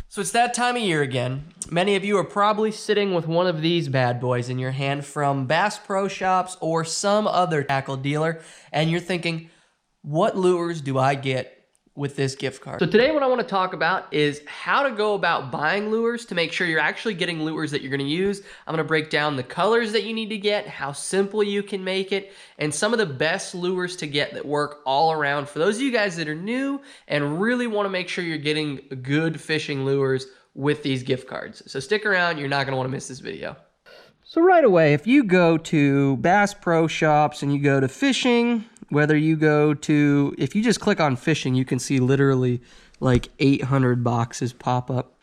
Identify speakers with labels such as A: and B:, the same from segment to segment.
A: So it's that time of year again. Many of you are probably sitting with one of these bad boys in your hand from Bass Pro Shops or some other tackle dealer, and you're thinking, what lures do I get with this gift card? So today what I want to talk about is how to go about buying lures to make sure you're actually getting lures that you're going to use. I'm going to break down the colors that you need to get, how simple you can make it, and some of the best lures to get that work all around for those of you guys that are new and really want to make sure you're getting good fishing lures with these gift cards. So stick around, you're not going to want to miss this video. So right away, if you go to Bass Pro Shops and you go to fishing, whether you go to, if you just click on fishing, you can see literally like 800 boxes pop up.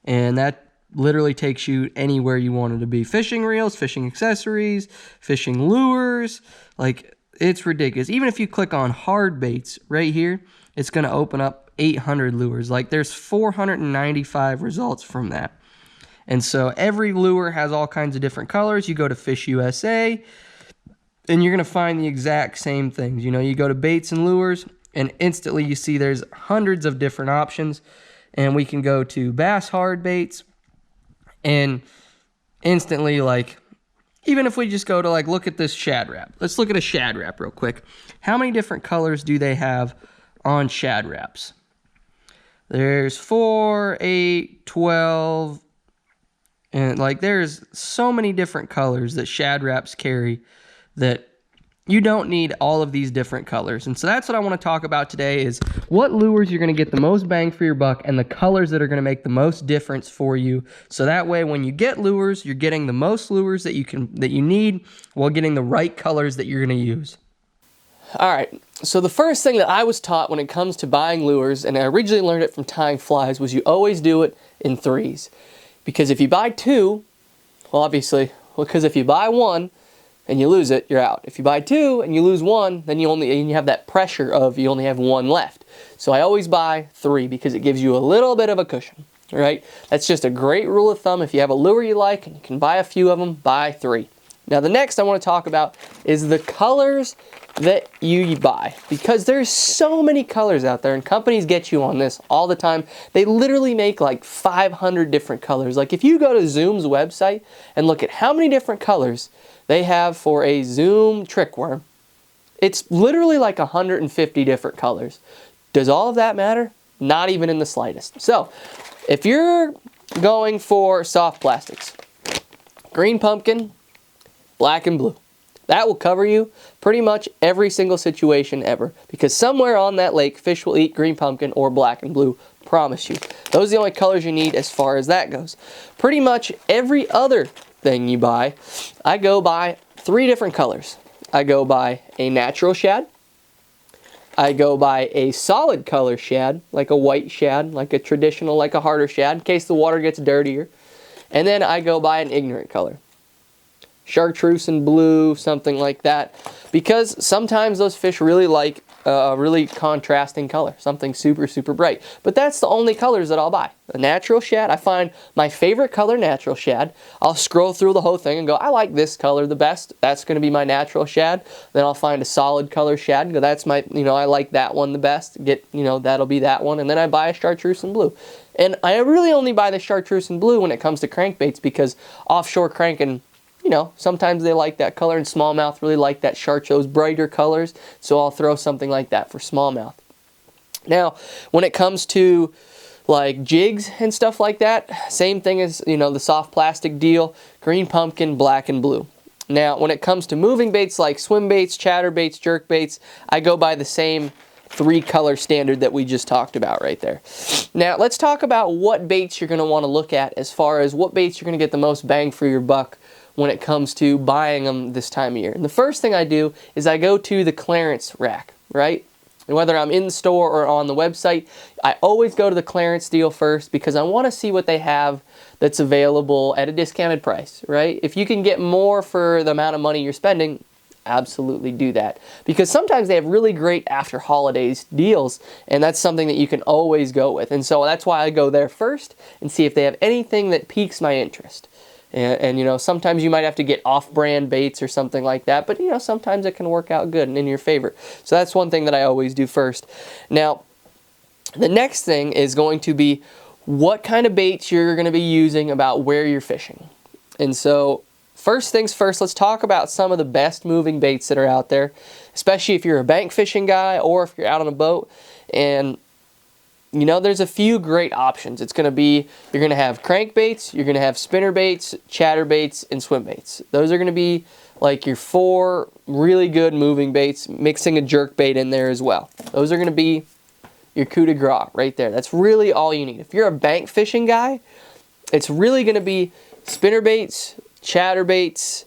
A: And that literally takes you anywhere you want it to be. Fishing reels, fishing accessories, fishing lures, like it's ridiculous. Even if you click on hard baits right here, it's going to open up 800 lures. Like there's 495 results from that. And so every lure has all kinds of different colors. You go to Fish USA, and you're going to find the exact same things. You know, you go to baits and lures, and instantly you see there's hundreds of different options. And we can go to bass hard baits, and instantly, like, even if we just go to, like, look at this Shad Rap. Let's look at a Shad Rap real quick. How many different colors do they have on Shad Raps? There's 4, 8, 12... And like there's so many different colors that Shad Raps carry that you don't need all of these different colors. And so that's what I want to talk about today is what lures you're going to get the most bang for your buck and the colors that are going to make the most difference for you. So that way when you get lures, you're getting the most lures that you need while getting the right colors that you're going to use. All right, so the first thing that I was taught when it comes to buying lures, and I originally learned it from tying flies, was you always do it in threes. Because if you buy two, well, obviously, because if you buy one and you lose it, you're out. If you buy two and you lose one, then you have that pressure of you only have one left. So I always buy three because it gives you a little bit of a cushion, right? That's just a great rule of thumb. If you have a lure you like and you can buy a few of them, buy three. Now, the next I want to talk about is the colors that you buy, because there's so many colors out there and companies get you on this all the time. They literally make like 500 different colors. Like if you go to Zoom's website and look at how many different colors they have for a Zoom trick worm, it's literally like 150 different colors. Does all of that matter? Not even in the slightest. So if you're going for soft plastics, green pumpkin, black and blue. That will cover you pretty much every single situation ever, because somewhere on that lake, fish will eat green pumpkin or black and blue, promise you. Those are the only colors you need as far as that goes. Pretty much every other thing you buy, I go by three different colors. I go by a natural shad, I go by a solid color shad, like a white shad, like a traditional, like a harder shad, in case the water gets dirtier, and then I go by an ignorant color. Chartreuse and blue, something like that, because sometimes those fish really like a really contrasting color, something super, super bright. But that's the only colors that I'll buy. The natural shad, I find my favorite color, natural shad. I'll scroll through the whole thing and go, I like this color the best. That's going to be my natural shad. Then I'll find a solid color shad and go, that's my, I like that one the best. That'll be that one. And then I buy a chartreuse and blue. And I really only buy the chartreuse and blue when it comes to crankbaits, because offshore cranking, sometimes they like that color, and smallmouth really like that those brighter colors, so I'll throw something like that for smallmouth. Now, when it comes to like jigs and stuff like that, same thing as, the soft plastic deal, green pumpkin, black and blue. Now, when it comes to moving baits like swim baits, chatter baits, jerk baits, I go by the same three color standard that we just talked about right there. Now, let's talk about what baits you're going to want to look at as far as what baits you're going to get the most bang for your buck when it comes to buying them this time of year. And the first thing I do is I go to the clearance rack, right? And whether I'm in the store or on the website, I always go to the clearance deal first, because I want to see what they have that's available at a discounted price, right? If you can get more for the amount of money you're spending, absolutely do that, because sometimes they have really great after holidays deals, and that's something that you can always go with. And so that's why I go there first and see if they have anything that piques my interest. And sometimes you might have to get off-brand baits or something like that, but sometimes it can work out good and in your favor. So that's one thing that I always do first. Now, the next thing is going to be, what kind of baits you're going to be using about where you're fishing. And so first things first, let's talk about some of the best moving baits that are out there, especially if you're a bank fishing guy or if you're out on a boat. And you know, there's a few great options. It's going to be, you're going to have crankbaits, you're going to have spinner baits, chatter baits, and swim baits. Those are going to be like your 4 really good moving baits, mixing a jerk bait in there as well. Those are going to be your coup de grace right there. That's really all you need. If you're a bank fishing guy, it's really going to be spinner baits, chatter baits,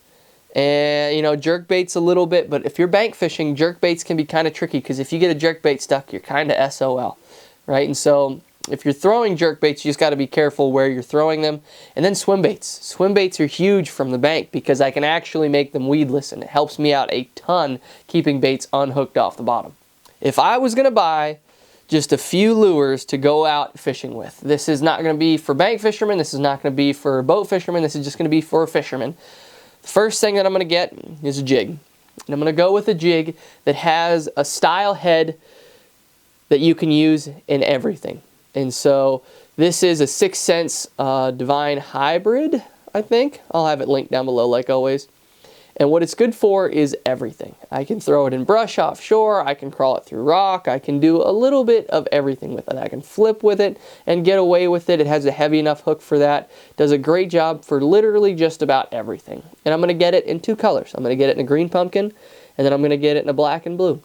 A: and, you know, jerk baits a little bit. But if you're bank fishing, jerk baits can be kind of tricky because if you get a jerk bait stuck, you're kind of SOL. Right? And so if you're throwing jerk baits, you just got to be careful where you're throwing them. And then swim baits. Swim baits are huge from the bank because I can actually make them weedless, and it helps me out a ton keeping baits unhooked off the bottom. If I was going to buy just a few lures to go out fishing with, this is not going to be for bank fishermen, this is not going to be for boat fishermen, this is just going to be for a fisherman. The first thing that I'm going to get is a jig. And I'm going to go with a jig that has a style head that you can use in everything. And so this is a 6th Sense Divine Hybrid, I think. I'll have it linked down below like always. And what it's good for is everything. I can throw it in brush offshore, I can crawl it through rock, I can do a little bit of everything with it. I can flip with it and get away with it. It has a heavy enough hook for that. Does a great job for literally just about everything. And I'm going to get it in 2 colors. I'm going to get it in a green pumpkin, and then I'm going to get it in a black and blue.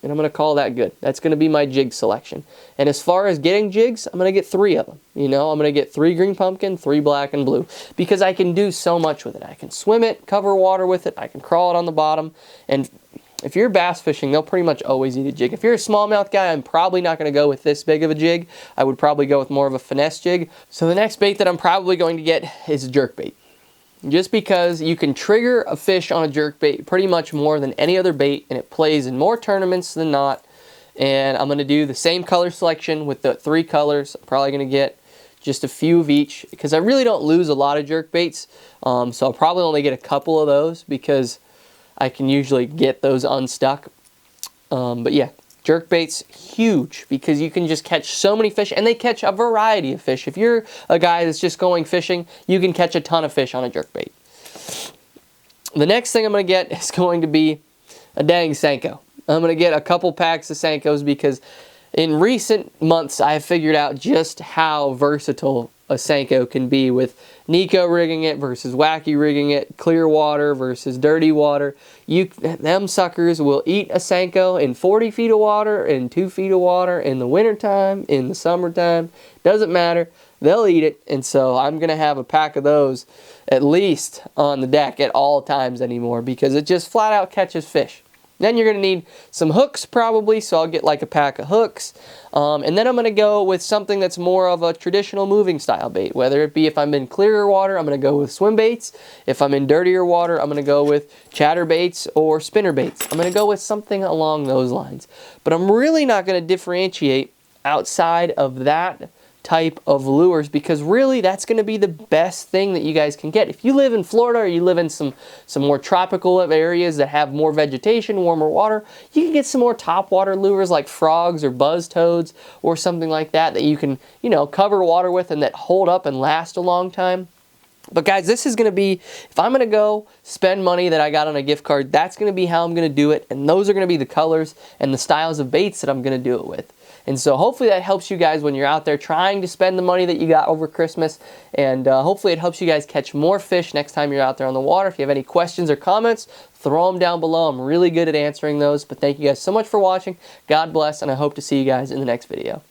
A: And I'm going to call that good. That's going to be my jig selection. And as far as getting jigs, I'm going to get 3 of them. You know, I'm going to get 3 green pumpkin, 3 black and blue, because I can do so much with it. I can swim it, cover water with it, I can crawl it on the bottom. And if you're bass fishing, they'll pretty much always eat a jig. If you're a smallmouth guy, I'm probably not going to go with this big of a jig. I would probably go with more of a finesse jig. So the next bait that I'm probably going to get is a jerk bait. Just because you can trigger a fish on a jerkbait pretty much more than any other bait, and it plays in more tournaments than not. And I'm going to do the same color selection with the 3 colors. I'm probably going to get just a few of each because I really don't lose a lot of jerkbaits. So I'll probably only get a couple of those because I can usually get those unstuck. But yeah, jerkbait's huge because you can just catch so many fish, and they catch a variety of fish. If you're a guy that's just going fishing, you can catch a ton of fish on a jerkbait. The next thing I'm going to get is going to be a dang Senko. I'm going to get a couple packs of Senkos because in recent months I have figured out just how versatile a Senko can be with Nico rigging it versus Wacky rigging it, clear water versus dirty water. Them suckers will eat a Senko in 40 feet of water, in 2 feet of water, in the wintertime, in the summertime. Doesn't matter. They'll eat it. And so I'm going to have a pack of those at least on the deck at all times anymore because it just flat out catches fish. Then you're going to need some hooks probably, so I'll get like a pack of hooks. And then I'm going to go with something that's more of a traditional moving style bait, whether it be if I'm in clearer water, I'm going to go with swim baits. If I'm in dirtier water, I'm going to go with chatter baits or spinner baits. I'm going to go with something along those lines. But I'm really not going to differentiate outside of that type of lures because really that's going to be the best thing that you guys can get. If you live in Florida or you live in some more tropical areas that have more vegetation, warmer water, you can get some more topwater lures like frogs or buzz toads or something like that that you can, you know, cover water with and that hold up and last a long time. But guys, this is going to be, if I'm going to go spend money that I got on a gift card, that's going to be how I'm going to do it. And those are going to be the colors and the styles of baits that I'm going to do it with. And so hopefully that helps you guys when you're out there trying to spend the money that you got over Christmas. And hopefully it helps you guys catch more fish next time you're out there on the water. If you have any questions or comments, throw them down below. I'm really good at answering those. But thank you guys so much for watching. God bless, and I hope to see you guys in the next video.